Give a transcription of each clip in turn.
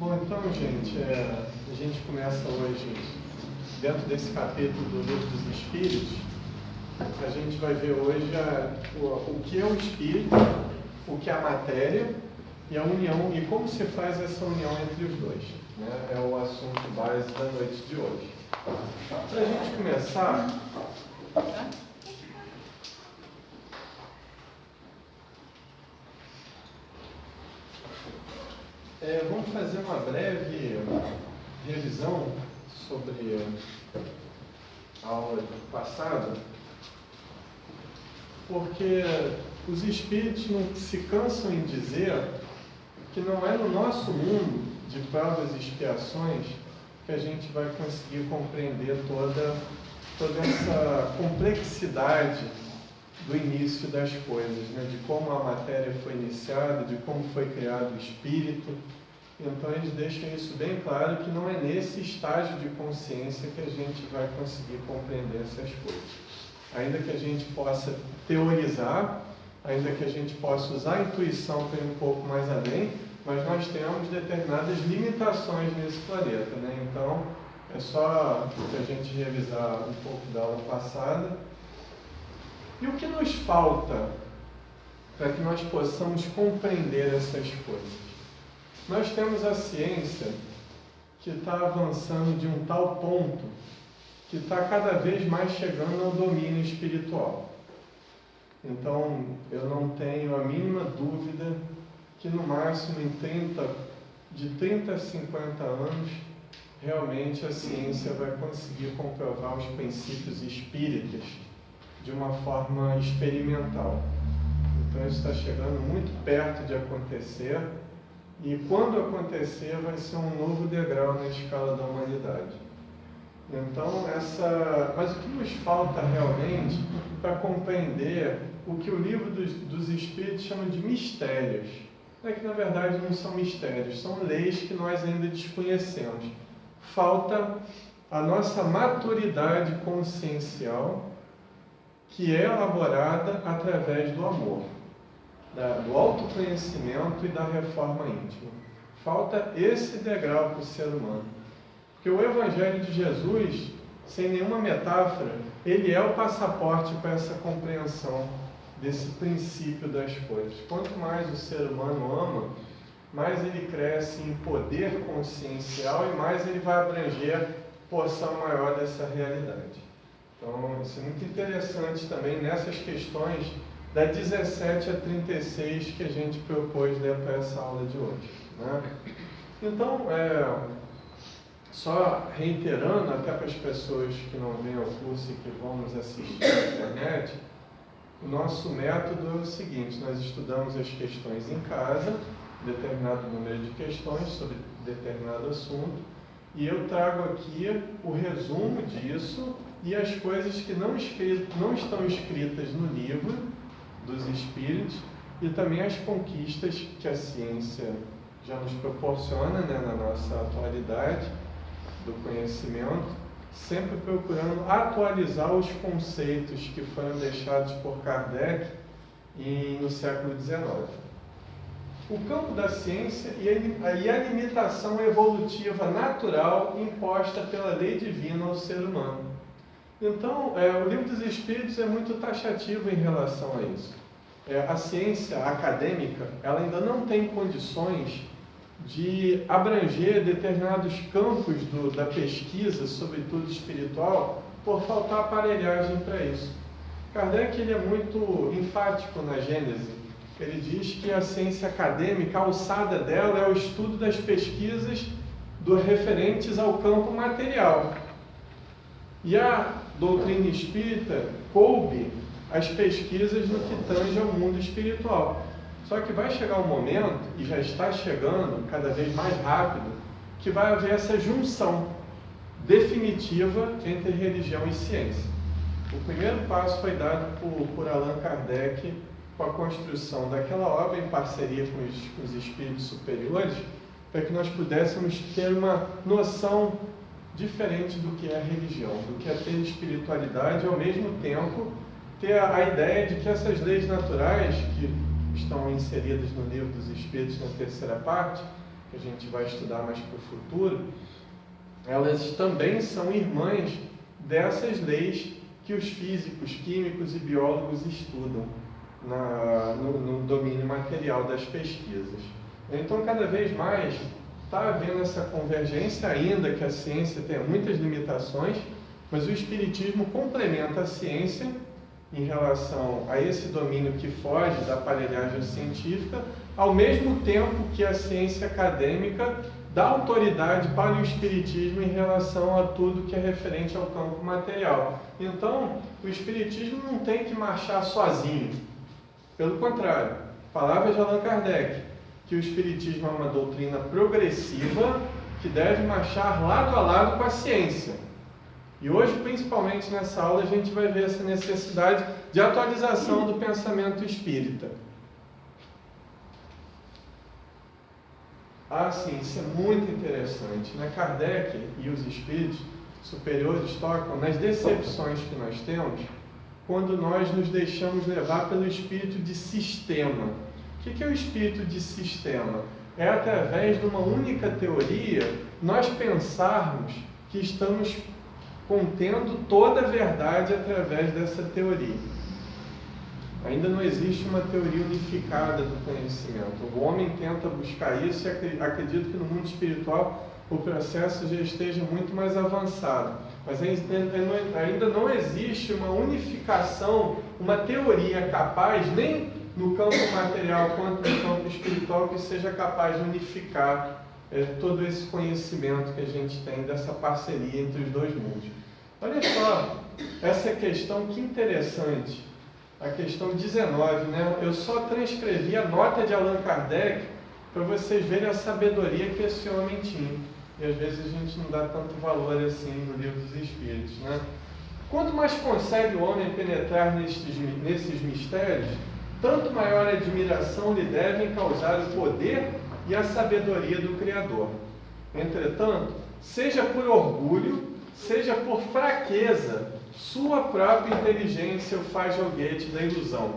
Bom, então, gente, a gente começa hoje, dentro desse capítulo do Livro dos Espíritos, a gente vai ver hoje o que é o Espírito, o que é a matéria e a união, e como se faz essa união entre os dois, né? É o assunto base da noite de hoje. Para a gente começar, vamos fazer uma breve revisão sobre a aula passada, porque os espíritos não se cansam em dizer que não é no nosso mundo de provas e expiações que a gente vai conseguir compreender toda essa complexidade do início das coisas, né? De como a matéria foi iniciada, de como foi criado o espírito. Então eles deixam isso bem claro, que não é nesse estágio de consciência que a gente vai conseguir compreender essas coisas. Ainda que a gente possa teorizar, ainda que a gente possa usar a intuição para ir um pouco mais além, mas nós temos determinadas limitações nesse planeta, né? Então é só a gente revisar um pouco da aula passada. E o que nos falta para que nós possamos compreender essas coisas? Nós temos a ciência que está avançando de um tal ponto que está cada vez mais chegando ao domínio espiritual. Então, eu não tenho a mínima dúvida que no máximo de 30 a 50 anos, realmente a ciência vai conseguir comprovar os princípios espíritas de uma forma experimental. Então isso está chegando muito perto de acontecer, e quando acontecer vai ser um novo degrau na escala da humanidade. Então mas o que nos falta realmente para compreender o que o livro dos Espíritos chama de mistérios? É que na verdade não são mistérios, são leis que nós ainda desconhecemos. Falta a nossa maturidade consciencial, que é elaborada através do amor, do autoconhecimento e da reforma íntima. Falta esse degrau para o ser humano. Porque o Evangelho de Jesus, sem nenhuma metáfora, ele é o passaporte para essa compreensão desse princípio das coisas. Quanto mais o ser humano ama, mais ele cresce em poder consciencial e mais ele vai abranger porção maior dessa realidade. Então, isso é muito interessante também nessas questões da 17 a 36 que a gente propôs ler para essa aula de hoje, né? Então, só reiterando, até para as pessoas que não vêm ao curso e que vão nos assistir na internet, o nosso método é o seguinte: nós estudamos as questões em casa, determinado número de questões sobre determinado assunto, e eu trago aqui o resumo disso e as coisas que não estão escritas no livro dos Espíritos, e também as conquistas que a ciência já nos proporciona, né, na nossa atualidade do conhecimento, sempre procurando atualizar os conceitos que foram deixados por Kardec no século XIX. O campo da ciência e a limitação evolutiva natural imposta pela lei divina ao ser humano. Então, o Livro dos Espíritos é muito taxativo em relação a isso. A ciência acadêmica, ela ainda não tem condições de abranger determinados campos da pesquisa, sobretudo espiritual, por faltar aparelhagem para isso. Kardec ele é muito enfático na Gênese. Ele diz que a ciência acadêmica, a alçada dela é o estudo das pesquisas referentes ao campo material. E a doutrina espírita coube as pesquisas no que tange ao mundo espiritual. Só que vai chegar um momento, e já está chegando cada vez mais rápido, que vai haver essa junção definitiva entre religião e ciência. O primeiro passo foi dado por Allan Kardec com a construção daquela obra em parceria com os espíritos superiores, para que nós pudéssemos ter uma noção diferente do que é religião, do que é ter espiritualidade, e ao mesmo tempo ter a ideia de que essas leis naturais que estão inseridas no Livro dos Espíritos na terceira parte, que a gente vai estudar mais para o futuro, elas também são irmãs dessas leis que os físicos, químicos e biólogos estudam no domínio material das pesquisas. Então, cada vez mais está havendo essa convergência, ainda que a ciência tenha muitas limitações, mas o Espiritismo complementa a ciência em relação a esse domínio que foge da aparelhagem científica, ao mesmo tempo que a ciência acadêmica dá autoridade para o Espiritismo em relação a tudo que é referente ao campo material. Então, o Espiritismo não tem que marchar sozinho. Pelo contrário, palavras de Allan Kardec, que o Espiritismo é uma doutrina progressiva que deve marchar lado a lado com a ciência. E hoje, principalmente nessa aula, a gente vai ver essa necessidade de atualização do pensamento espírita. Sim, isso é muito interessante, né? Kardec e os espíritos superiores tocam nas decepções que nós temos quando nós nos deixamos levar pelo espírito de sistema. O que é o espírito de sistema? É através de uma única teoria nós pensarmos que estamos contendo toda a verdade através dessa teoria. Ainda não existe uma teoria unificada do conhecimento. O homem tenta buscar isso e acredito que no mundo espiritual o processo já esteja muito mais avançado. Mas ainda não existe uma unificação, uma teoria capaz, nem no campo material quanto no campo espiritual, que seja capaz de unificar todo esse conhecimento que a gente tem dessa parceria entre os dois mundos. Olha só, essa questão, que interessante. A questão 19, né? Eu só transcrevi a nota de Allan Kardec para vocês verem a sabedoria que esse homem tinha. E às vezes a gente não dá tanto valor assim no Livro dos Espíritos, né? Quanto mais consegue o homem penetrar nesses mistérios, tanto maior admiração lhe devem causar o poder e a sabedoria do Criador. Entretanto, seja por orgulho, seja por fraqueza, sua própria inteligência o faz joguete da ilusão.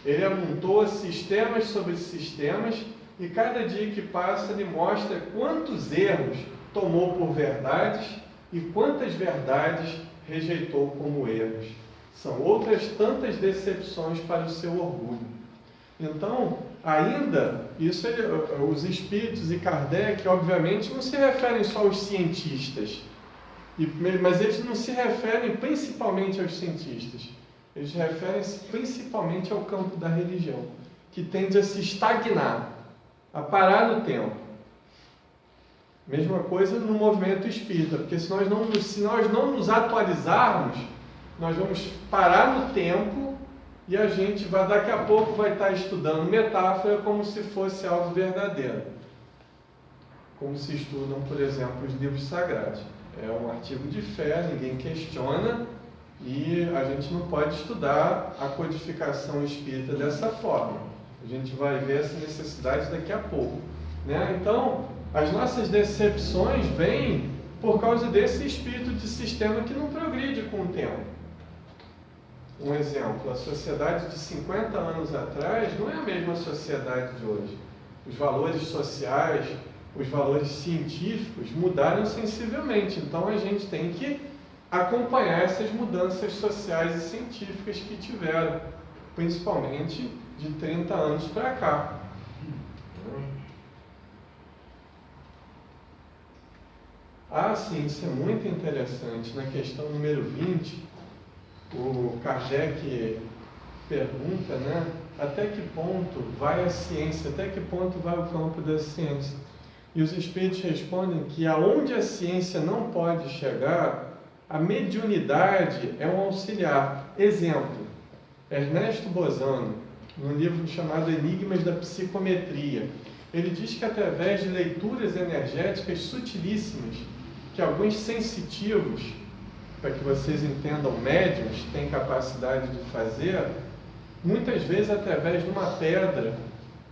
Ele amontoa sistemas sobre sistemas e cada dia que passa lhe mostra quantos erros tomou por verdades e quantas verdades rejeitou como erros. São outras tantas decepções para o seu orgulho. Então, ainda, os espíritos e Kardec, obviamente, não se referem só aos cientistas, mas eles não se referem principalmente aos cientistas. Eles referem-se principalmente ao campo da religião, que tende a se estagnar, a parar no tempo. Mesma coisa no movimento espírita, porque se nós não nos atualizarmos, nós vamos parar no tempo e a gente daqui a pouco vai estar estudando metáfora como se fosse algo verdadeiro. Como se estudam, por exemplo, os livros sagrados. É um artigo de fé, ninguém questiona, e a gente não pode estudar a codificação espírita dessa forma. A gente vai ver essa necessidade daqui a pouco, né? Então, as nossas decepções vêm por causa desse espírito de sistema que não progride com o tempo. Um exemplo, a sociedade de 50 anos atrás não é a mesma sociedade de hoje. Os valores sociais, os valores científicos mudaram sensivelmente. Então, a gente tem que acompanhar essas mudanças sociais e científicas que tiveram, principalmente de 30 anos para cá. Sim, isso é muito interessante. Na questão número 20, o Kardec pergunta, né, até que ponto vai a ciência, até que ponto vai o campo da ciência? E os espíritos respondem que aonde a ciência não pode chegar, a mediunidade é um auxiliar. Exemplo, Ernesto Bozano, num livro chamado Enigmas da Psicometria, ele diz que através de leituras energéticas sutilíssimas, que alguns sensitivos, para que vocês entendam, médiuns têm capacidade de fazer, muitas vezes através de uma pedra,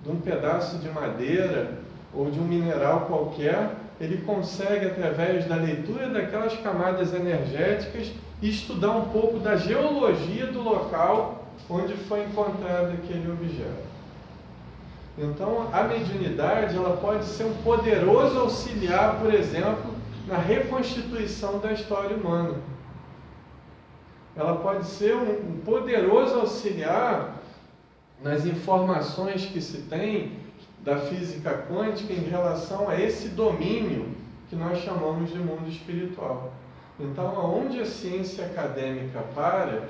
de um pedaço de madeira ou de um mineral qualquer, ele consegue, através da leitura daquelas camadas energéticas, estudar um pouco da geologia do local onde foi encontrado aquele objeto. Então, a mediunidade ela pode ser um poderoso auxiliar, por exemplo, na reconstituição da história humana. Ela pode ser um poderoso auxiliar nas informações que se tem da física quântica em relação a esse domínio que nós chamamos de mundo espiritual. Então, aonde a ciência acadêmica para,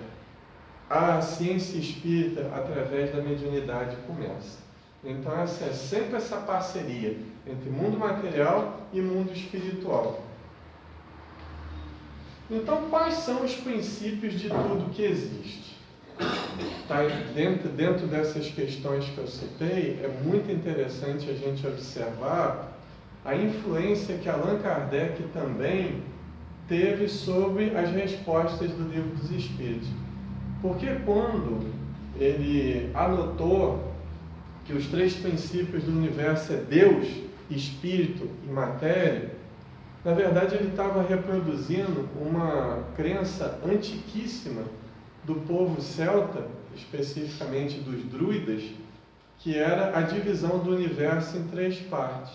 a ciência espírita, através da mediunidade, começa. Então, essa é sempre essa parceria entre mundo material e mundo espiritual. Então, quais são os princípios de tudo que existe? Tá, dentro dessas questões que eu citei, é muito interessante a gente observar a influência que Allan Kardec também teve sobre as respostas do Livro dos Espíritos. Porque quando ele anotou que os 3 princípios do universo é Deus, Espírito e Matéria, na verdade ele estava reproduzindo uma crença antiquíssima do povo celta, especificamente dos druidas, que era a divisão do universo em 3 partes.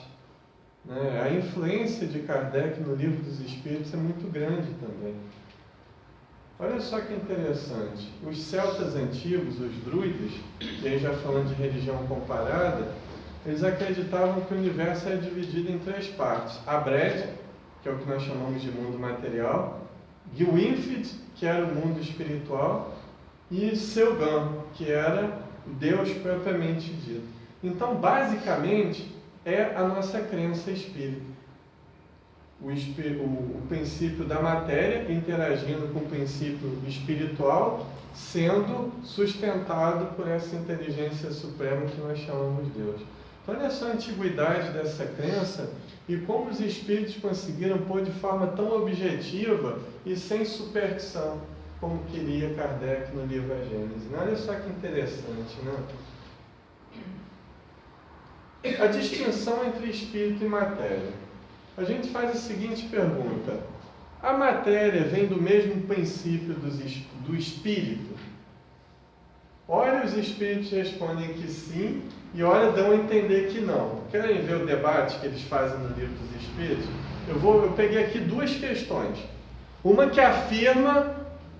A influência de Kardec no Livro dos Espíritos é muito grande também. Olha só que interessante, os celtas antigos, os druidas, e aí já falando de religião comparada, eles acreditavam que o universo era dividido em 3 partes. A Brede, que é o que nós chamamos de mundo material, Gwynfrith, que era o mundo espiritual, e Selgan, que era o Deus propriamente dito. Então, basicamente, é a nossa crença espírita. O princípio da matéria interagindo com o princípio espiritual, sendo sustentado por essa inteligência suprema que nós chamamos de Deus. Então, olha só a antiguidade dessa crença e como os espíritos conseguiram pôr de forma tão objetiva e sem superstição, como queria Kardec no livro A Gênese. Olha só que interessante, né? A distinção entre espírito e matéria. A gente faz a seguinte pergunta: a matéria vem do mesmo princípio do espírito? Ora, os espíritos respondem que sim, e ora dão a entender que não. Querem ver o debate que eles fazem no Livro dos Espíritos? Eu peguei aqui 2 questões. Uma que afirma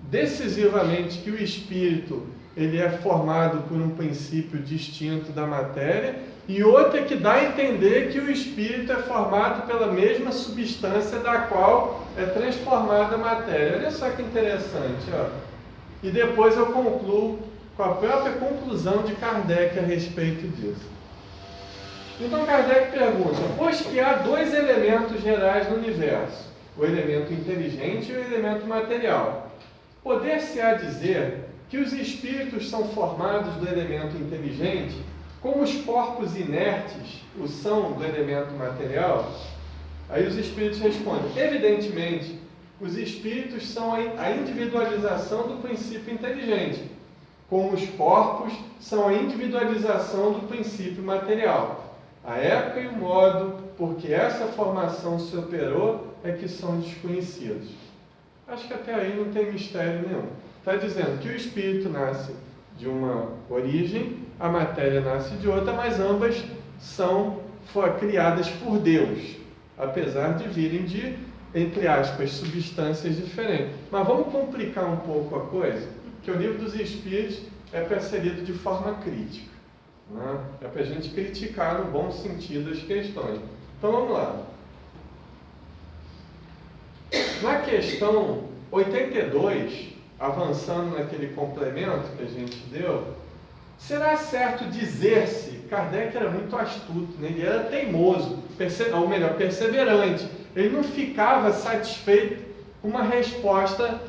decisivamente que o espírito ele é formado por um princípio distinto da matéria, e outra que dá a entender que o espírito é formado pela mesma substância da qual é transformada a matéria. Olha só que interessante, ó. E depois eu concluo com a própria conclusão de Kardec a respeito disso. Então Kardec pergunta: pois que há 2 elementos gerais no universo, o elemento inteligente e o elemento material, poder-se-á dizer que os espíritos são formados do elemento inteligente, como os corpos inertes o são do elemento material? Aí os espíritos respondem: evidentemente, os espíritos são a individualização do princípio inteligente, como os corpos são a individualização do princípio material. A época e o modo por que essa formação se operou é que são desconhecidos. Acho que até aí não tem mistério nenhum. Está dizendo que o espírito nasce de uma origem, a matéria nasce de outra, mas ambas foram criadas por Deus, apesar de virem de, entre aspas, substâncias diferentes. Mas vamos complicar um pouco a coisa, que o Livro dos Espíritos é para ser lido de forma crítica, né? É para a gente criticar no bom sentido as questões. Então vamos lá. Na questão 82, avançando naquele complemento que a gente deu, será certo dizer-se, Kardec era muito astuto, né? Ele era teimoso, ou melhor, perseverante. Ele não ficava satisfeito com uma resposta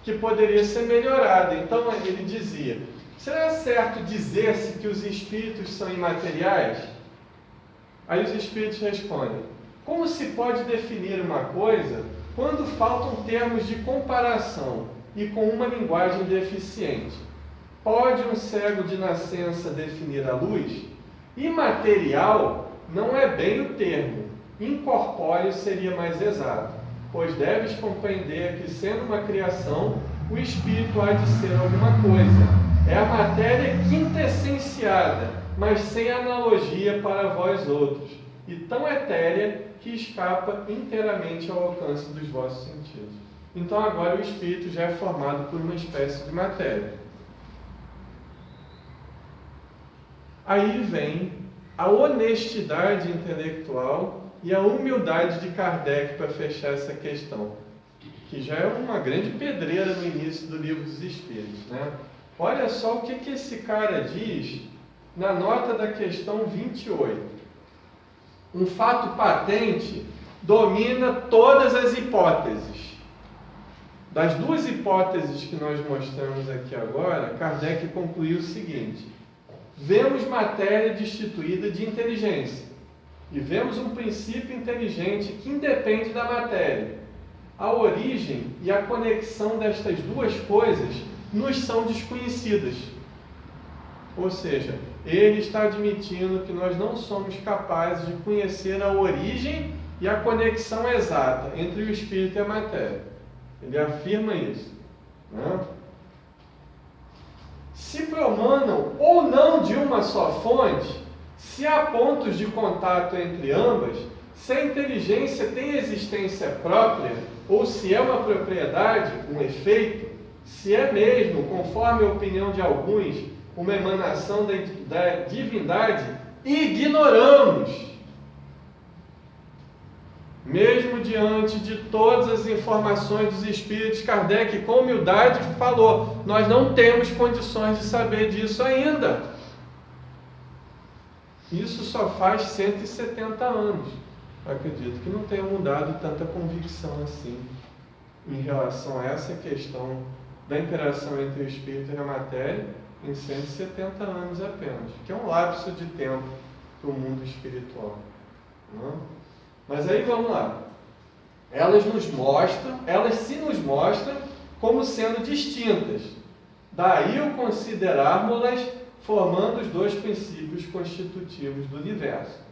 que poderia ser melhorada. Então ele dizia: será certo dizer-se que os espíritos são imateriais? Aí os espíritos respondem: como se pode definir uma coisa quando faltam termos de comparação e com uma linguagem deficiente? Pode um cego de nascença definir a luz? Imaterial não é bem o termo, incorpóreo seria mais exato, pois deves compreender que, sendo uma criação, o espírito há de ser alguma coisa. É a matéria quintessenciada, mas sem analogia para vós outros, e tão etérea que escapa inteiramente ao alcance dos vossos sentidos. Então agora o espírito já é formado por uma espécie de matéria. Aí vem a honestidade intelectual e a humildade de Kardec para fechar essa questão, que já é uma grande pedreira no início do Livro dos Espíritos, né? Olha só o que esse cara diz na nota da questão 28. Um fato patente domina todas as hipóteses. Das duas hipóteses que nós mostramos aqui agora, Kardec concluiu o seguinte: vemos matéria destituída de inteligência e vemos um princípio inteligente que independe da matéria. A origem e a conexão destas duas coisas nos são desconhecidas. Ou seja, ele está admitindo que nós não somos capazes de conhecer a origem e a conexão exata entre o espírito e a matéria. Ele afirma isso, né? Se promanam ou não de uma só fonte, se há pontos de contato entre ambas, se a inteligência tem existência própria, ou se é uma propriedade, um efeito, se é mesmo, conforme a opinião de alguns, uma emanação da divindade, ignoramos. Mesmo diante de todas as informações dos espíritos, Kardec, com humildade, falou: nós não temos condições de saber disso ainda. Isso só faz 170 anos. Acredito que não tenha mudado tanta convicção assim em relação a essa questão da interação entre o espírito e a matéria em 170 anos apenas, que é um lapso de tempo para o mundo espiritual, não? Mas aí vamos lá. Elas se nos mostram como sendo distintas. Daí o considerarmos-las formando os dois princípios constitutivos do universo.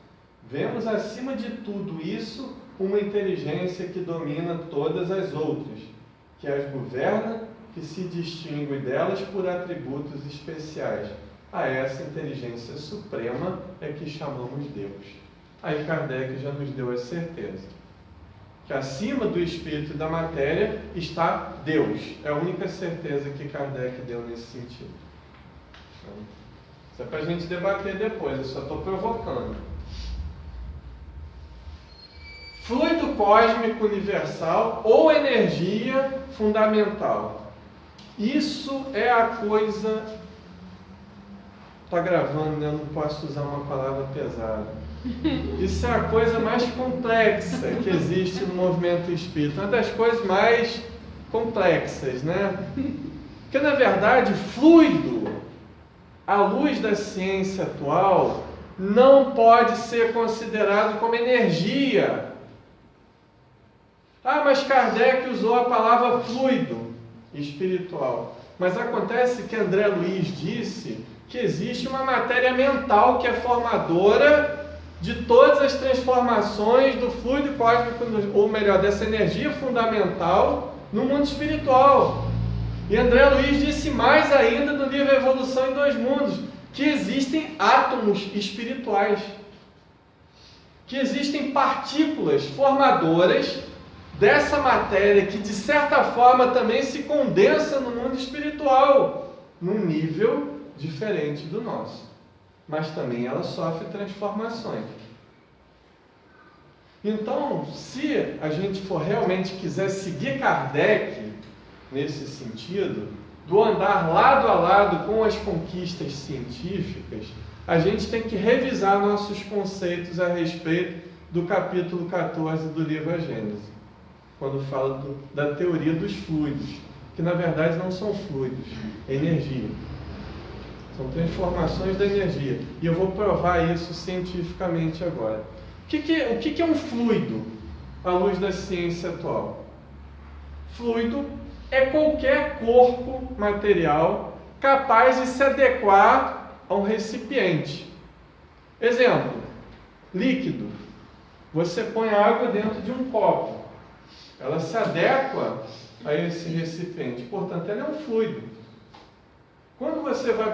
Vemos acima de tudo isso uma inteligência que domina todas as outras, que as governa, que se distingue delas por atributos especiais. A essa inteligência suprema é que chamamos Deus. Aí Kardec já nos deu a certeza que acima do espírito e da matéria está Deus. É a única certeza que Kardec deu nesse sentido. Então, isso é para a gente debater depois, eu só estou provocando. Fluido cósmico universal ou energia fundamental. Isso é a coisa... Está gravando, né? Eu não posso usar uma palavra pesada. Isso é a coisa mais complexa que existe no movimento espírita. Uma das coisas mais complexas, né? Porque, na verdade, fluido, à luz da ciência atual, não pode ser considerado como energia. Ah, mas Kardec usou a palavra fluido espiritual. Mas acontece que André Luiz disse que existe uma matéria mental que é formadora de todas as transformações do fluido cósmico, ou melhor, dessa energia fundamental no mundo espiritual. E André Luiz disse mais ainda no livro Evolução em Dois Mundos, que existem átomos espirituais, que existem partículas formadoras dessa matéria que, de certa forma, também se condensa no mundo espiritual, num nível diferente do nosso. Mas também ela sofre transformações. Então, se a gente for realmente quiser seguir Kardec nesse sentido, do andar lado a lado com as conquistas científicas, a gente tem que revisar nossos conceitos a respeito do capítulo 14 do livro A Gênese, quando fala da teoria dos fluidos, que na verdade não são fluidos, é energia. São transformações da energia. E eu vou provar isso cientificamente agora. O que é um fluido à luz da ciência atual? Fluido é qualquer corpo material capaz de se adequar a um recipiente. Exemplo, líquido. Você põe a água dentro de um copo. Ela se adequa a esse recipiente. Portanto, ela é um fluido. Quando você vai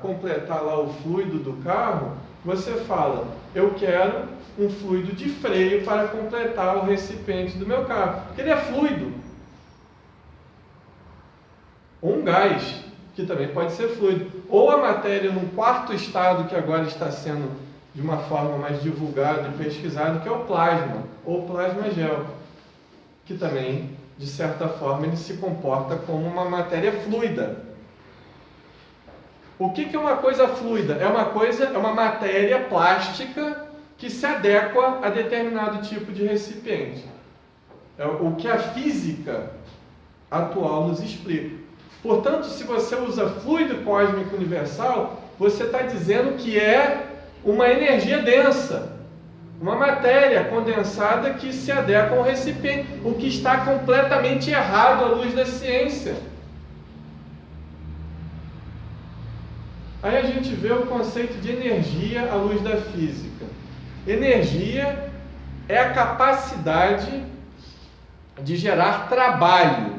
completar lá o fluido do carro, você fala, eu quero um fluido de freio para completar o recipiente do meu carro. Porque ele é fluido. Ou um gás, que também pode ser fluido. Ou a matéria num quarto estado, que agora está sendo de uma forma mais divulgada e pesquisada, que é o plasma, ou plasma gel, que também, de certa forma, ele se comporta como uma matéria fluida. O que é uma coisa fluida? É uma matéria plástica que se adequa a determinado tipo de recipiente. É o que a física atual nos explica. Portanto, se você usa fluido cósmico universal, você está dizendo que é uma energia densa, uma matéria condensada que se adequa ao recipiente, o que está completamente errado à luz da ciência. Aí a gente vê o conceito de energia à luz da física. Energia é a capacidade de gerar trabalho.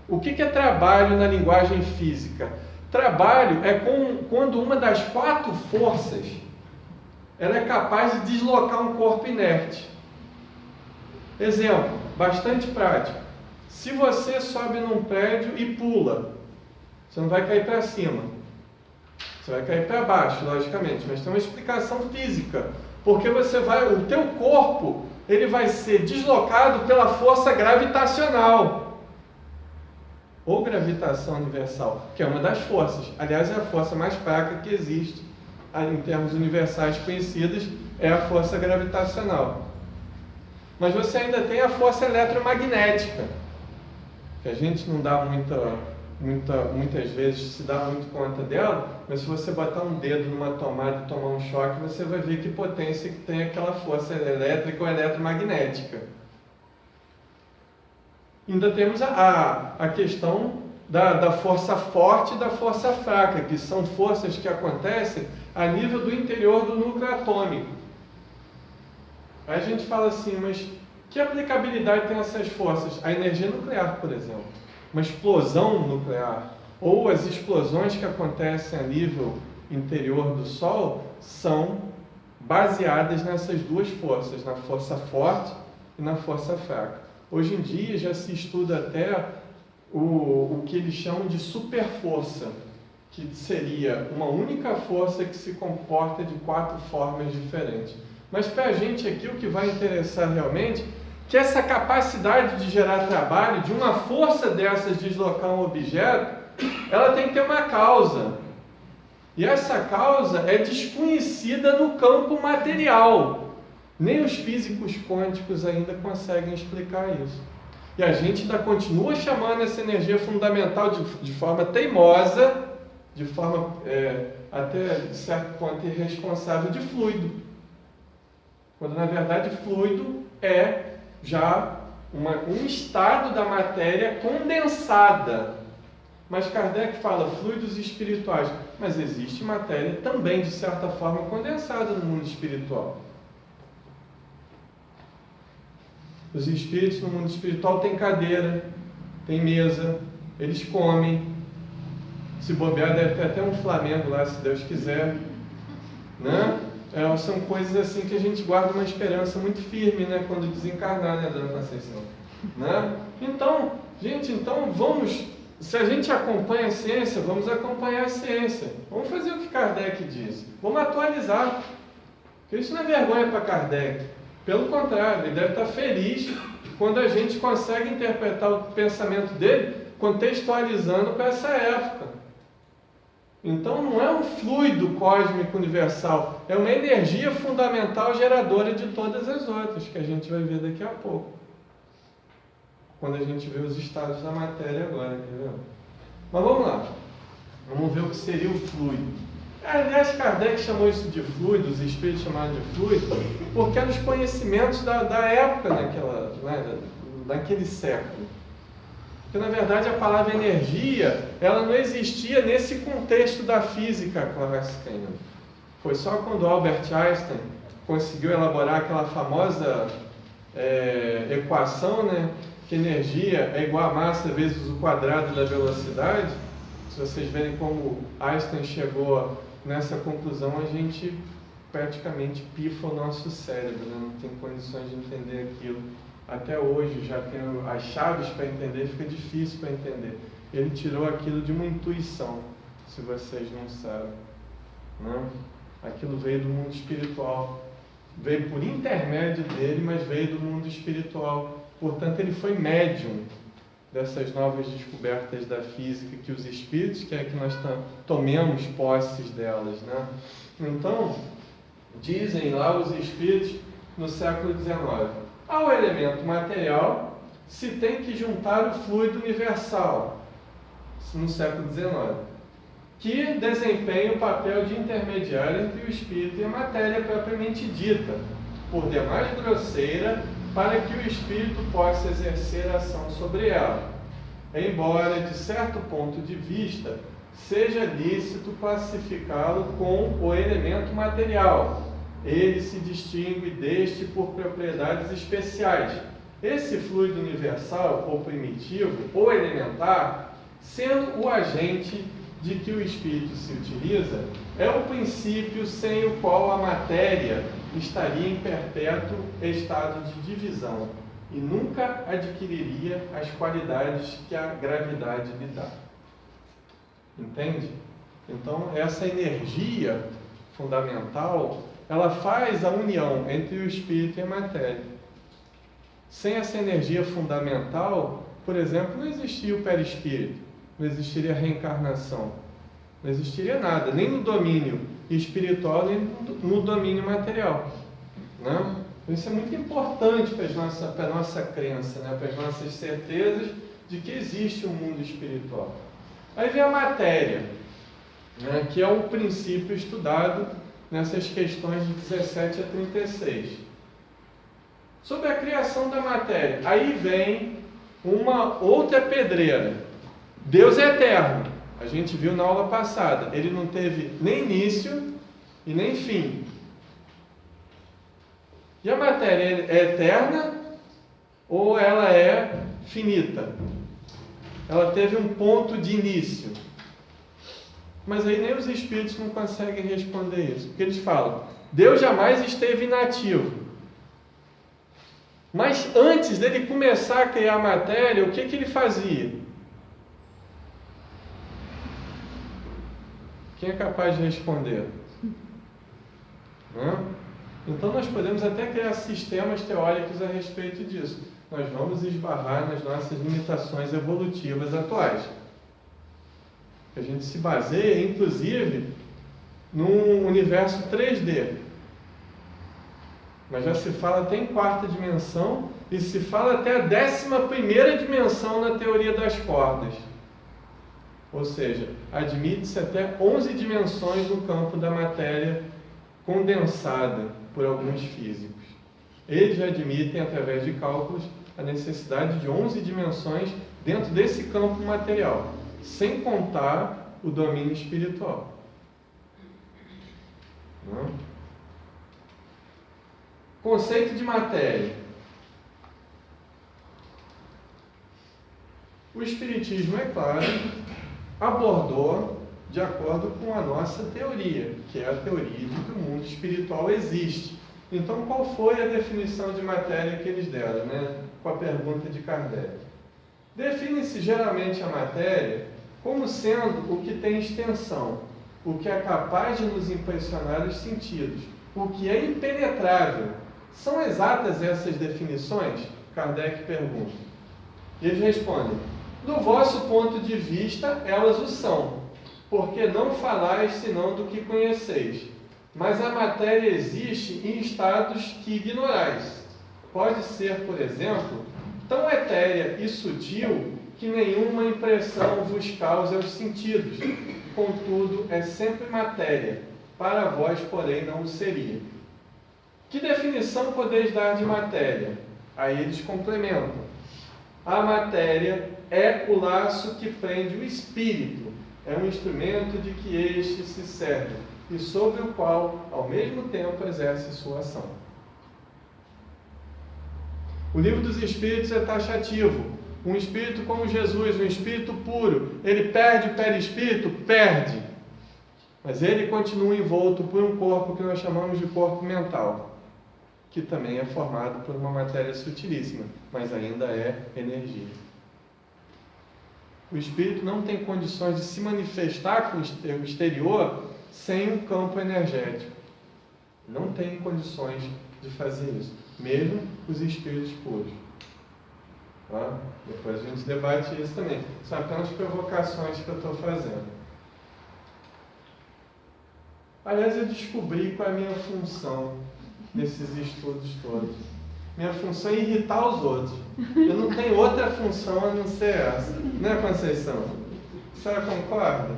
O que é trabalho na linguagem física? Trabalho é quando uma das 4 forças ela é capaz de deslocar um corpo inerte. Exemplo, bastante prático. Se você sobe num prédio e pula, você não vai cair para cima. Você vai cair para baixo, logicamente, mas tem uma explicação física. Porque o teu corpo, ele vai ser deslocado pela força gravitacional. Ou gravitação universal, que é uma das forças. Aliás, é a força mais fraca que existe, em termos universais conhecidas, é a força gravitacional. Mas você ainda tem a força eletromagnética, que a gente não dá muitas vezes se dá muito conta dela, mas se você botar um dedo numa tomada e tomar um choque, você vai ver que potência que tem aquela força elétrica ou eletromagnética. Ainda temos a questão da força forte e da força fraca, que são forças que acontecem a nível do interior do núcleo atômico. Aí a gente fala assim, mas que aplicabilidade tem essas forças? A energia nuclear, por exemplo. Uma explosão nuclear, ou as explosões que acontecem a nível interior do Sol, são baseadas nessas 2 forças, na força forte e na força fraca. Hoje em dia já se estuda até o que eles chamam de superforça, que seria uma única força que se comporta de 4 formas diferentes. Mas para a gente aqui o que vai interessar realmente que essa capacidade de gerar trabalho, de uma força dessas deslocar um objeto, ela tem que ter uma causa. E essa causa é desconhecida no campo material. Nem os físicos quânticos ainda conseguem explicar isso. E a gente ainda continua chamando essa energia fundamental de forma teimosa, de forma até de certo ponto irresponsável, de fluido. Quando na verdade fluido é já um estado da matéria condensada. Mas Kardec fala fluidos espirituais. Mas existe matéria também, de certa forma, condensada no mundo espiritual. Os espíritos no mundo espiritual têm cadeira, têm mesa, eles comem. Se bobear, deve ter até um Flamengo lá, se Deus quiser. Né? São coisas assim que a gente guarda uma esperança muito firme, né? Quando desencarnar, né, dona Conceição? Né? Então, gente, vamos, se a gente acompanha a ciência, vamos acompanhar a ciência. Vamos fazer o que Kardec diz. Vamos atualizar. Porque isso não é vergonha para Kardec. Pelo contrário, ele deve estar feliz quando a gente consegue interpretar o pensamento dele contextualizando para essa época. Então não é um fluido cósmico universal, é uma energia fundamental geradora de todas as outras, que a gente vai ver daqui a pouco. Quando a gente vê os estados da matéria agora, entendeu? Mas vamos lá. Vamos ver o que seria o fluido. Aliás, Kardec chamou isso de fluido, os espíritos chamaram de fluido, porque eram os conhecimentos da época naquele século. Porque, na verdade, a palavra energia, ela não existia nesse contexto da física clássica ainda. Foi só quando Albert Einstein conseguiu elaborar aquela famosa equação, né, que energia é igual a massa vezes o quadrado da velocidade. Se se vocês verem como Einstein chegou nessa conclusão, a gente praticamente pifa o nosso cérebro, né? Não tem condições de entender aquilo. Até hoje já tem as chaves para entender, fica difícil para entender. Ele tirou aquilo de uma intuição, se vocês não sabem, né? Aquilo veio do mundo espiritual, veio por intermédio dele, mas veio do mundo espiritual. Portanto, ele foi médium dessas novas descobertas da física, que os espíritos querem que nós tomemos posses delas, né? Então, dizem lá os espíritos no século XIX, ao elemento material se tem que juntar o fluido universal, no século XIX, que desempenha o papel de intermediário entre o espírito e a matéria propriamente dita, por demais grosseira, para que o espírito possa exercer ação sobre ela, embora, de certo ponto de vista, seja lícito classificá-lo com o elemento material. Ele se distingue deste por propriedades especiais. Esse fluido universal, ou primitivo, ou elementar, sendo o agente de que o espírito se utiliza, é o princípio sem o qual a matéria estaria em perpétuo estado de divisão e nunca adquiriria as qualidades que a gravidade lhe dá. Entende? Então, essa energia fundamental, ela faz a união entre o espírito e a matéria. Sem essa energia fundamental, por exemplo, não existia o perispírito, não existiria a reencarnação, não existiria nada, nem no domínio espiritual, nem no domínio material, né? Isso é muito importante para a nossa crença, né? Para as nossas certezas de que existe um mundo espiritual. Aí vem a matéria, né? Que é o princípio estudado nessas questões de 17 a 36. Sobre a criação da matéria, aí vem uma outra pedreira. Deus é eterno. A gente viu na aula passada, ele não teve nem início e nem fim. E a matéria é eterna ou ela é finita? Ela teve um ponto de início. Mas aí nem os espíritos não conseguem responder isso, porque eles falam, Deus jamais esteve inativo. Mas antes dele começar a criar a matéria, o que ele fazia? Quem é capaz de responder? Então nós podemos até criar sistemas teóricos a respeito disso. Nós vamos esbarrar nas nossas limitações evolutivas atuais. A gente se baseia, inclusive, num universo 3D. Mas já se fala até em quarta dimensão e se fala até a 11ª dimensão na teoria das cordas. Ou seja, admite-se até 11 dimensões no campo da matéria condensada por alguns físicos. Eles admitem, através de cálculos, a necessidade de 11 dimensões dentro desse campo material, sem contar o domínio espiritual. Conceito de matéria. O Espiritismo, é claro, abordou de acordo com a nossa teoria, que é a teoria de que o mundo espiritual existe. Então, qual foi a definição de matéria que eles deram, né? Com a pergunta de Kardec. Define-se geralmente a matéria como sendo o que tem extensão, o que é capaz de nos impressionar os sentidos, o que é impenetrável. São exatas essas definições? Kardec pergunta. E eles respondem, do vosso ponto de vista, elas o são, porque não falais senão do que conheceis. Mas a matéria existe em estados que ignorais. Pode ser, por exemplo, tão etérea e sutil que nenhuma impressão vos causa aos sentidos. Contudo, é sempre matéria. Para vós, porém, não o seria. Que definição podeis dar de matéria? Aí eles complementam. A matéria é o laço que prende o espírito. É um instrumento de que este se serve e sobre o qual, ao mesmo tempo, exerce sua ação. O Livro dos Espíritos é taxativo. Um espírito como Jesus, um espírito puro, ele perde o perispírito? Perde. Mas ele continua envolto por um corpo que nós chamamos de corpo mental, que também é formado por uma matéria sutilíssima, mas ainda é energia. O espírito não tem condições de se manifestar com o exterior sem um campo energético. Não tem condições de fazer isso, mesmo os espíritos puros. Tá? Depois a gente debate isso também. São apenas provocações que eu estou fazendo. Aliás, eu descobri qual é a minha função nesses estudos todos. Minha função é irritar os outros. Eu não tenho outra função a não ser essa. Não é, Conceição? A senhora concorda?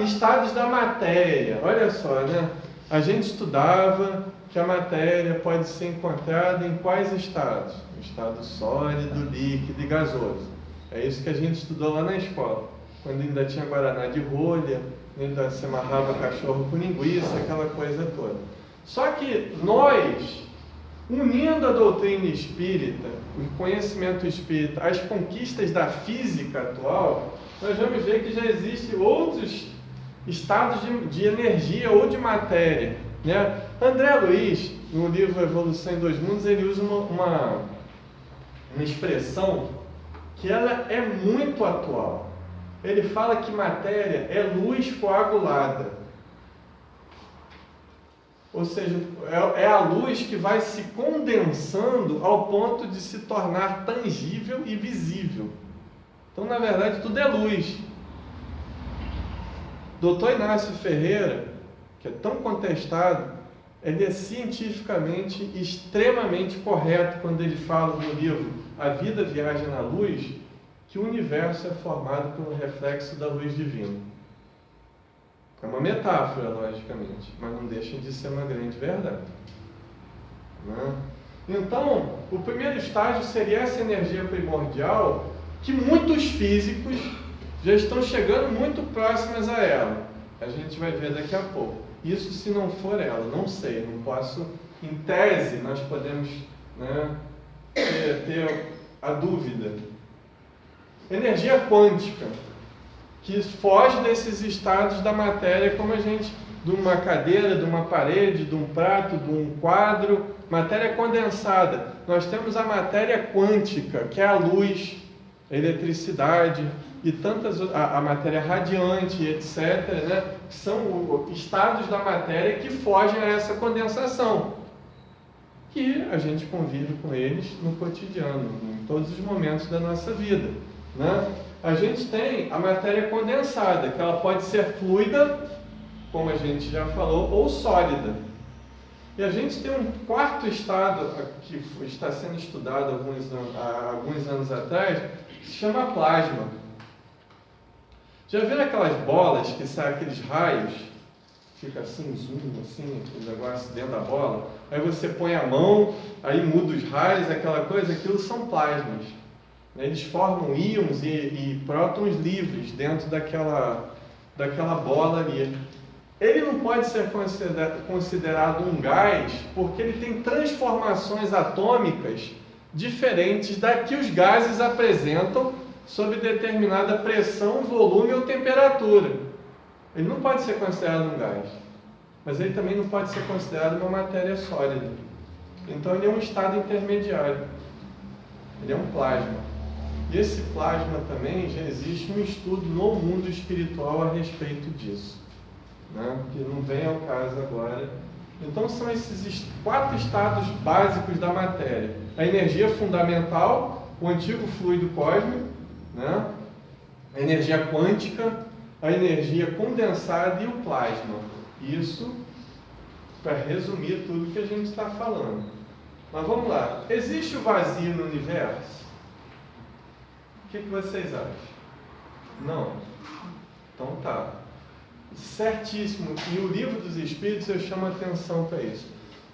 Estados da matéria. Olha só, né? A gente estudava que a matéria pode ser encontrada em quais estados? No estado sólido, líquido e gasoso. É isso que a gente estudou lá na escola. Quando ainda tinha guaraná de rolha, ainda se amarrava cachorro com linguiça, aquela coisa toda. Só que nós, unindo a doutrina espírita, o conhecimento espírita, as conquistas da física atual, nós vamos ver que já existem outros estados de energia ou de matéria, né? André Luiz, no livro Evolução em Dois Mundos, ele usa uma expressão que ela é muito atual. Ele fala que matéria é luz coagulada. Ou seja, é a luz que vai se condensando ao ponto de se tornar tangível e visível. Então, na verdade, tudo é luz. Dr. Inácio Ferreira, que é tão contestado, ele é cientificamente extremamente correto quando ele fala no livro A Vida Viaja na Luz, que o universo é formado pelo reflexo da luz divina. É uma metáfora, logicamente, mas não deixa de ser uma grande verdade. Né? Então, o primeiro estágio seria essa energia primordial, que muitos físicos já estão chegando muito próximas a ela. A gente vai ver daqui a pouco. Isso se não for ela, não sei, não posso, em tese, nós podemos, né, ter a dúvida. Energia quântica, que foge desses estados da matéria, como a gente, de uma cadeira, de uma parede, de um prato, de um quadro, matéria condensada. Nós temos a matéria quântica, que é a luz, a eletricidade e tantas, a matéria radiante, etc., né? Que são estados da matéria que fogem a essa condensação, que a gente convive com eles no cotidiano, em todos os momentos da nossa vida. Né? A gente tem a matéria condensada, que ela pode ser fluida, como a gente já falou, ou sólida. E a gente tem um quarto estado que está sendo estudado há alguns anos atrás, que se chama plasma. Já viram aquelas bolas que saem aqueles raios? Fica assim, zoom, assim, aquele negócio dentro da bola. Aí você põe a mão, aí muda os raios, aquela coisa, aquilo são plasmas. Eles formam íons e prótons livres dentro daquela bola ali. Ele não pode ser considerado um gás porque ele tem transformações atômicas diferentes da que os gases apresentam sob determinada pressão, volume ou temperatura. Ele não pode ser considerado um gás, mas ele também não pode ser considerado uma matéria sólida. Então ele é um estado intermediário. Ele é um plasma. E esse plasma também, já existe um estudo no mundo espiritual a respeito disso, né? Que não vem ao caso agora. Então são esses 4 estados básicos da matéria. A energia fundamental, o antigo fluido cósmico, né? A energia quântica, a energia condensada e o plasma. Isso para resumir tudo que a gente está falando. Mas vamos lá. Existe o vazio no universo? O que vocês acham? Não? Então tá. Certíssimo. E o Livro dos Espíritos, eu chamo a atenção para isso.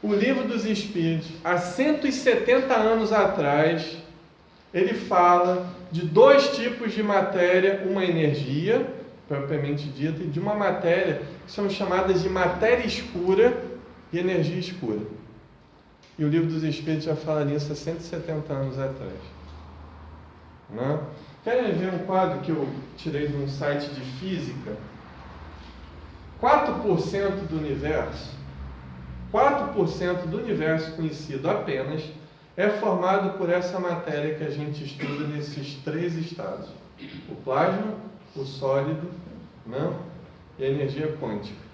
O Livro dos Espíritos, há 170 anos atrás, ele fala de 2 tipos de matéria, uma energia, propriamente dita, e de uma matéria que são chamadas de matéria escura e energia escura. E o Livro dos Espíritos já fala nisso há 170 anos atrás. né? Querem ver um quadro que eu tirei de um site de física? 4% do universo, 4% do universo conhecido apenas, é formado por essa matéria que a gente estuda nesses 3 estados: o plasma, o sólido, né? E a energia quântica.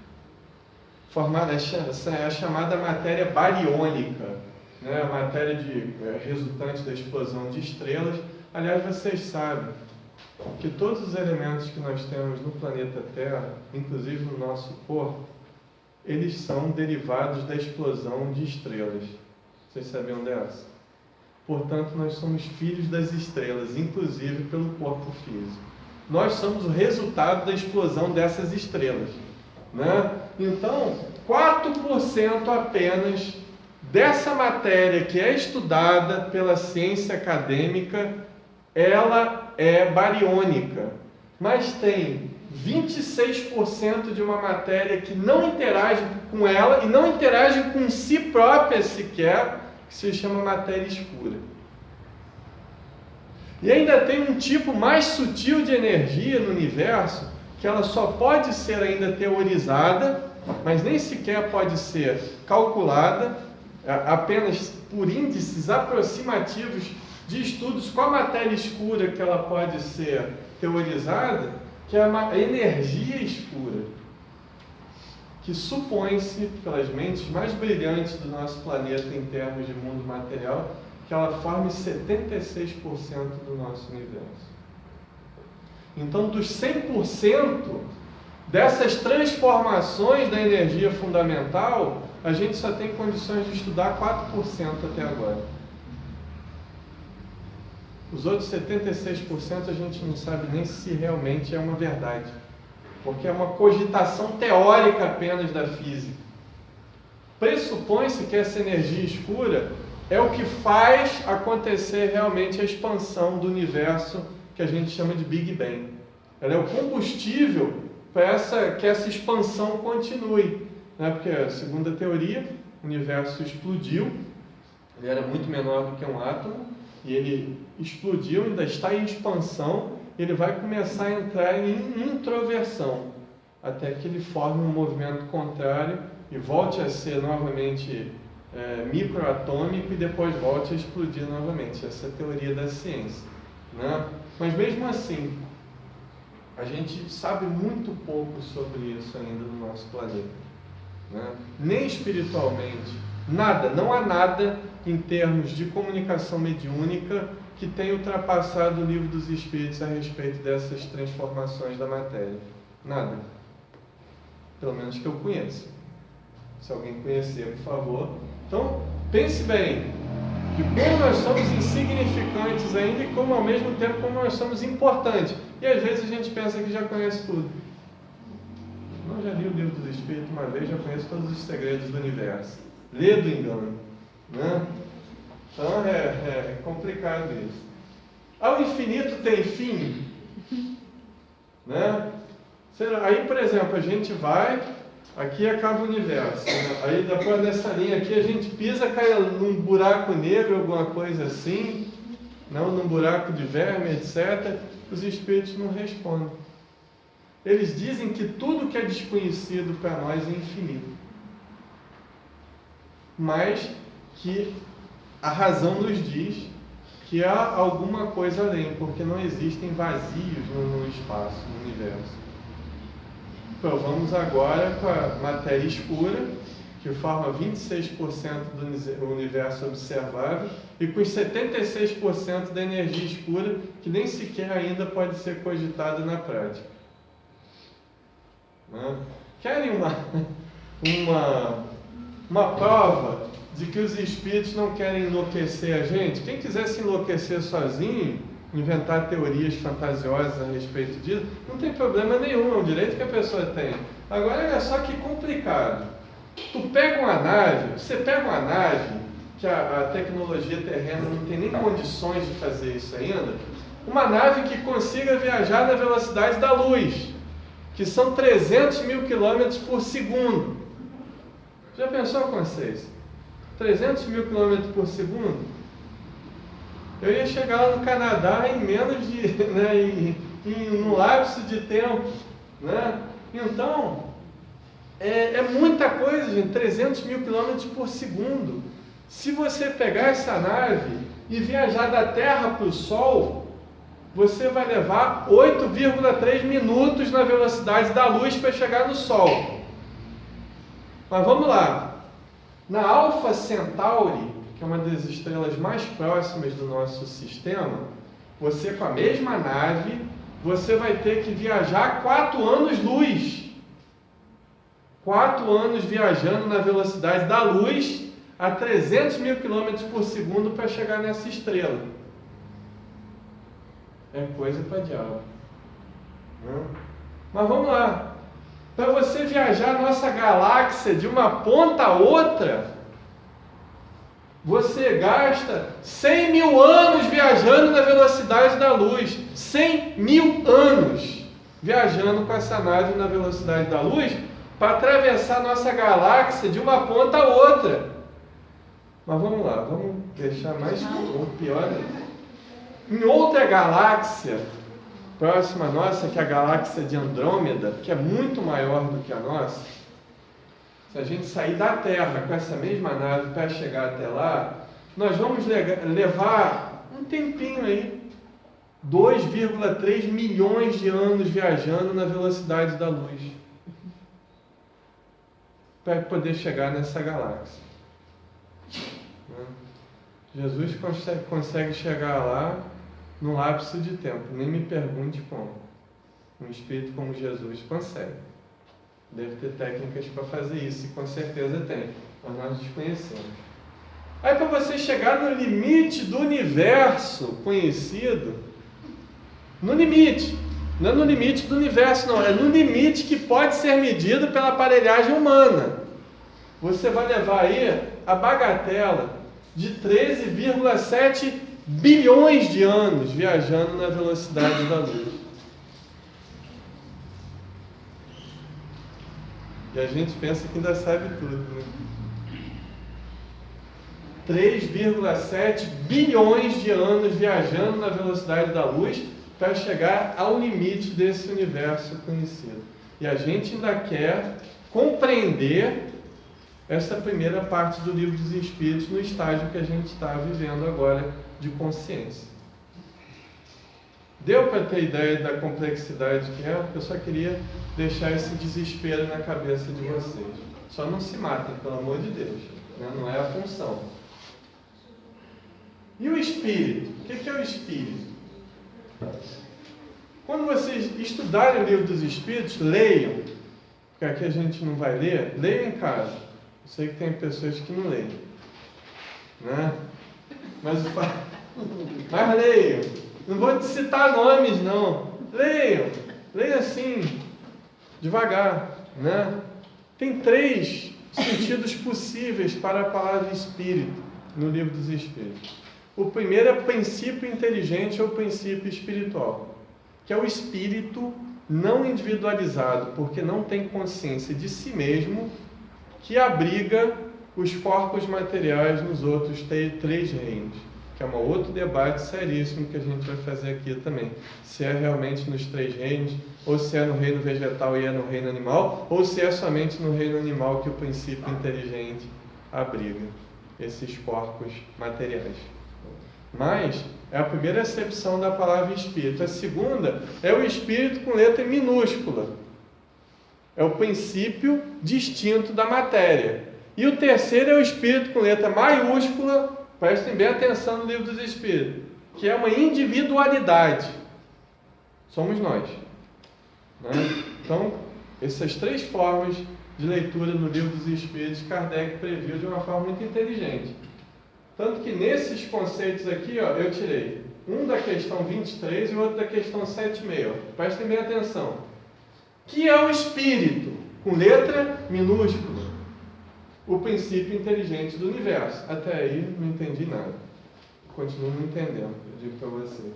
Formada, essa é a chamada matéria bariônica, né? A matéria resultante da explosão de estrelas. Aliás, vocês sabem que todos os elementos que nós temos no planeta Terra, inclusive no nosso corpo, eles são derivados da explosão de estrelas. Vocês sabiam dessa? Portanto, nós somos filhos das estrelas, inclusive pelo corpo físico. Nós somos o resultado da explosão dessas estrelas, né? Então, 4% apenas dessa matéria que é estudada pela ciência acadêmica, ela é bariônica, mas tem 26% de uma matéria que não interage com ela e não interage com si própria sequer, que se chama matéria escura. E ainda tem um tipo mais sutil de energia no universo, que ela só pode ser ainda teorizada, mas nem sequer pode ser calculada, apenas por índices aproximativos de estudos com a matéria escura que ela pode ser teorizada, que é a energia escura, que supõe-se, pelas mentes mais brilhantes do nosso planeta em termos de mundo material, que ela forme 76% do nosso universo. Então, dos 100% dessas transformações da energia fundamental, a gente só tem condições de estudar 4% até agora. Os outros 76% a gente não sabe nem se realmente é uma verdade, porque é uma cogitação teórica apenas da física. Pressupõe-se que essa energia escura é o que faz acontecer realmente a expansão do universo, que a gente chama de Big Bang. Ela é o combustível para que essa expansão continue, né? Porque, segundo a teoria, o universo explodiu, ele era muito menor do que um átomo, e ele explodiu, ainda está em expansão, ele vai começar a entrar em introversão, até que ele forme um movimento contrário e volte a ser novamente microatômico e depois volte a explodir novamente. Essa é a teoria da ciência, né? Mas mesmo assim, a gente sabe muito pouco sobre isso ainda no nosso planeta, né? Nem espiritualmente, nada, não há nada em termos de comunicação mediúnica que tenha ultrapassado o livro dos Espíritos a respeito dessas transformações da matéria. Nada. Pelo menos que eu conheça. Se alguém conhecer, por favor. Então, pense bem de como nós somos insignificantes ainda e como, ao mesmo tempo, como nós somos importantes. E às vezes a gente pensa que já conhece tudo. Eu já li o livro dos Espíritos uma vez, já conheço todos os segredos do universo. Lê do engano, né? Então é complicado isso. Ao infinito tem fim, né? Aí, por exemplo, a gente vai, aqui acaba o universo, né? Aí depois dessa linha aqui a gente pisa, cai num buraco negro, alguma coisa assim, não, num buraco de verme, etc. Os espíritos não respondem. Eles dizem que tudo que é desconhecido para nós é infinito, mas que a razão nos diz que há alguma coisa além, porque não existem vazios no espaço, no universo. Provamos agora com a matéria escura, que forma 26% do universo observável, e com os 76% da energia escura, que nem sequer ainda pode ser cogitada na prática. Querem uma prova de que os espíritos não querem enlouquecer a gente? Quem quiser se enlouquecer sozinho, inventar teorias fantasiosas a respeito disso, não tem problema nenhum, é um direito que a pessoa tem. Agora, olha só que complicado. Você pega uma nave, que a tecnologia terrena não tem nem condições de fazer isso ainda, uma nave que consiga viajar na velocidade da luz, que são 300 mil quilômetros por segundo. Já pensou com vocês? 300 mil quilômetros por segundo? eu ia chegar lá no Canadá em menos de, né, em um lapso de tempo, né? Então, é muita coisa, gente, 300 mil quilômetros por segundo. Se você pegar essa nave e viajar da Terra para o Sol, você vai levar 8,3 minutos na velocidade da luz para chegar no Sol. Mas vamos lá. Na Alpha Centauri, que é uma das estrelas mais próximas do nosso sistema, você com a mesma nave, você vai ter que viajar 4 anos-luz. 4 anos viajando na velocidade da luz a 300 mil quilômetros por segundo para chegar nessa estrela. É coisa para diabo. Mas vamos lá. Para você viajar a nossa galáxia de uma ponta a outra, você gasta 100 mil anos viajando na velocidade da luz. 100 mil anos viajando com essa nave na velocidade da luz para atravessar a nossa galáxia de uma ponta a outra. Mas vamos lá, vamos deixar mais pior. Em outra galáxia próxima à nossa, que é a galáxia de Andrômeda, que é muito maior do que a nossa, se a gente sair da Terra com essa mesma nave para chegar até lá, nós vamos levar um tempinho aí, 2,3 milhões de anos viajando na velocidade da luz, para poder chegar nessa galáxia. Jesus consegue chegar lá no lapso de tempo. Nem me pergunte como. Um espírito como Jesus consegue. Deve ter técnicas para fazer isso, e com certeza tem, mas nós desconhecemos. Aí, para você chegar no limite do universo conhecido, no limite, não é no limite do universo, não, é no limite que pode ser medido pela aparelhagem humana. Você vai levar aí a bagatela de 13,7 bilhões de anos viajando na velocidade da luz. E a gente pensa que ainda sabe tudo, né? 3,7 bilhões de anos viajando na velocidade da luz para chegar ao limite desse universo conhecido. E a gente ainda quer compreender essa primeira parte do Livro dos Espíritos no estágio que a gente está vivendo agora de consciência. Deu para ter ideia da complexidade que é? Eu só queria deixar esse desespero na cabeça de vocês. Só não se matem, pelo amor de Deus, né? Não é a função. E o Espírito? O que é o Espírito? Quando vocês estudarem o Livro dos Espíritos, leiam, porque aqui a gente não vai ler, leiam em casa. Eu sei que tem pessoas que não leem, né? Mas leiam. Não vou te citar nomes, não. Leiam assim, devagar, né? Tem 3 sentidos possíveis para a palavra espírito no Livro dos Espíritos. O primeiro é princípio inteligente ou princípio espiritual, que é o espírito não individualizado, porque não tem consciência de si mesmo, que abriga os corpos materiais nos outros 3 reinos, que é um outro debate seríssimo que a gente vai fazer aqui também. Se é realmente nos 3 reinos, ou se é no reino vegetal e é no reino animal, ou se é somente no reino animal que o princípio inteligente abriga esses corpos materiais. Mas é a primeira acepção da palavra espírito. A segunda é o espírito com letra minúscula. É o princípio distinto da matéria. E o terceiro é o espírito com letra maiúscula, prestem bem atenção no Livro dos Espíritos, que é uma individualidade. Somos nós. Né? Então, essas 3 formas de leitura no Livro dos Espíritos, Kardec previu de uma forma muito inteligente. Tanto que nesses conceitos aqui, ó, eu tirei um da questão 23 e o outro da questão 7,5. Prestem bem atenção. Que é o espírito, com letra minúscula, o princípio inteligente do universo. Até aí não entendi nada. Continuo não entendendo, eu digo para você.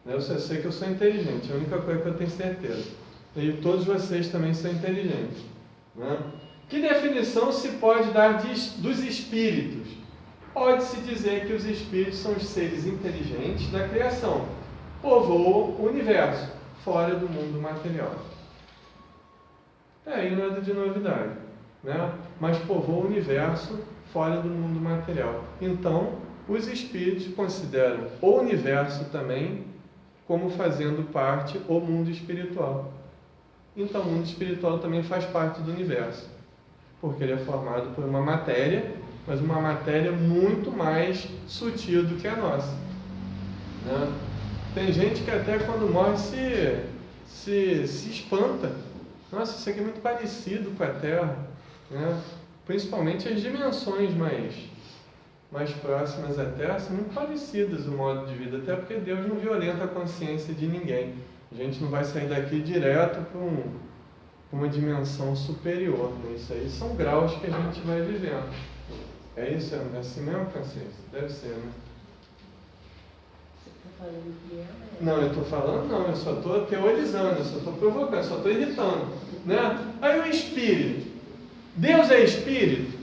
Eu só sei que eu sou inteligente, é a única coisa que eu tenho certeza. E todos vocês também são inteligentes. Né? Que definição se pode dar dos espíritos? Pode-se dizer que os espíritos são os seres inteligentes da criação, povoam o universo, fora do mundo material. Aí nada de novidade, né? Mas povoam o universo fora do mundo material. Então, os espíritos consideram o universo também como fazendo parte do mundo espiritual. Então, o mundo espiritual também faz parte do universo, porque ele é formado por uma matéria, mas uma matéria muito mais sutil do que a nossa, né? Tem gente que até quando morre se espanta. Nossa, isso aqui é muito parecido com a Terra, né? Principalmente as dimensões mais próximas à Terra são muito parecidas o modo de vida, até porque Deus não violenta a consciência de ninguém. A gente não vai sair daqui direto para uma dimensão superior, né? Isso aí são graus que a gente vai vivendo. É isso? É assim mesmo, consciência? Deve ser, né? Você está falando que é? Não, eu estou falando não, eu só estou teorizando, eu só estou provocando, eu só estou irritando, né? Aí o espírito. Deus é espírito?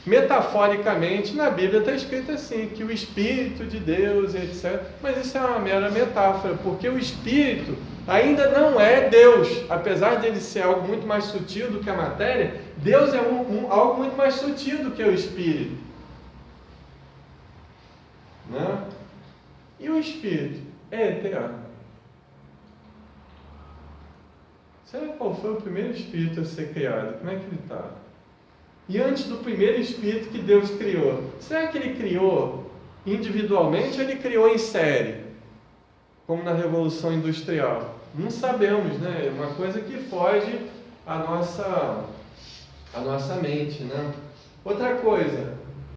Metaforicamente, na Bíblia está escrito assim, que o Espírito de Deus, etc. Mas isso é uma mera metáfora, porque o Espírito ainda não é Deus. Apesar de ele ser algo muito mais sutil do que a matéria, Deus é algo muito mais sutil do que o Espírito, né? E o Espírito é eterno. Será qual foi o primeiro Espírito a ser criado? Como é que ele está? E antes do primeiro Espírito que Deus criou, será que ele criou individualmente ou ele criou em série? Como na Revolução Industrial? Não sabemos, né? É uma coisa que foge à nossa mente, né? Outra coisa,